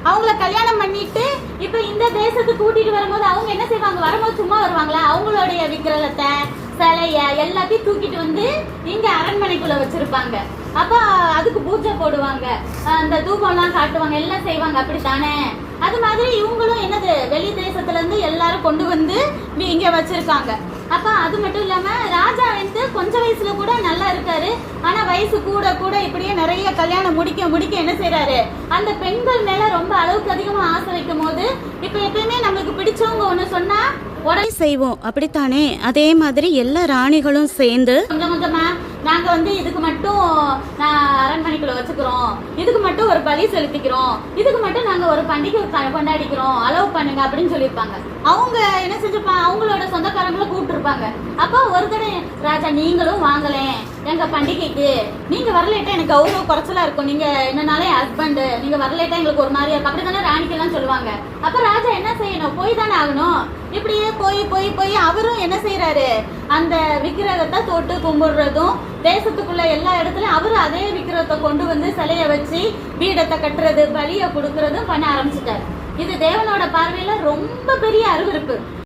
அவங்கள கல்யாணம் பண்ணிட்டு இப்ப இந்த தேசத்துக்கு கூட்டிட்டு வரும்போது அவங்க என்ன செய்வாங்க? வரும்போது சும்மா வருவாங்களா? அவங்களுடைய விக்கிரகத்தை, சிலைய எல்லாத்தையும் தூக்கிட்டு வந்து இங்க அரண்மனைக்குள்ள வச்சிருப்பாங்க. அப்ப அதுக்கு பூஜை போடுவாங்க, அந்த தூபம் எல்லாம் காட்டுவாங்க, எல்லாம் செய்வாங்க. அப்படித்தானே? அது மாதிரி இவங்களும் என்னது, வெளி தேசத்துல இருந்து எல்லாரும் கொண்டு வந்து இங்க வச்சிருக்காங்க. அப்ப அது மட்டும் இல்லாம ராஜா வந்து கொஞ்ச வயசுல கூட நல்லா இருக்காரு. ஆனா வயசு கூட கூட இப்படியே நிறைய கல்யாணம் முடிக்க என்ன செய்யறாரு? அந்த பெண்கள் மேல ரொம்ப அளவுக்கு அதிகமா ஆசை வைக்கும் போது, இப்ப எப்பயுமே நம்மளுக்கு பிடிச்சவங்க ஒண்ணு சொன்னா உடனே செய்வோம், அப்படித்தானே? அதே மாதிரி எல்லா ராணிகளும் சேர்ந்து கொஞ்சம் கொஞ்சமா நாங்க வந்து இதுக்கு மட்டும் அரண்மனைக்குள்ள வச்சுக்கிறோம், இதுக்கு மட்டும் ஒரு பலி செலுத்திக்கிறோம், இதுக்கு மட்டும் நாங்க ஒரு பண்டிகை கொண்டாடிக்கிறோம், அலோவ் பண்ணுங்க அப்படின்னு சொல்லியிருப்பாங்க. அவங்க என்ன செஞ்சிருப்பாங்க? அவங்களோட சொந்தக்காரங்களை கூப்பிட்டுருப்பாங்க. அப்போ ஒரு தடவை ராஜா நீங்களும் வாங்கலேன் எங்க பண்டிகைக்கு, நீங்க வரலேட்டா எனக்கு கௌரவ குறைச்சலா இருக்கும், நீங்க என்னனாலே ஹஸ்பண்ட், நீங்க வரலேட்டா எங்களுக்கு ஒரு மாதிரியா இருக்கும், அப்படித்தானே ராணிக்கெல்லாம் சொல்லுவாங்க. அப்ப ராஜா என்ன செய்யணும்? போய் தானே ஆகணும். இப்படியே போய் போய் போய் அவரும் என்ன செய்யறாரு? அந்த விக்கிரகத்தை தொட்டு கும்பிடுறதும், தேசத்துக்குள்ள எல்லா இடத்துலயும் அவரு அதே விக்கிரகத்தை கொண்டு வந்து சிலைய வச்சு பீடத்தை கட்டுறது, பலிய கொடுக்கறதும் பண்ண ஆரம்பிச்சுட்டாரு. இது தேவனோட பார்வையில ரொம்ப பெரிய அருவருப்பு.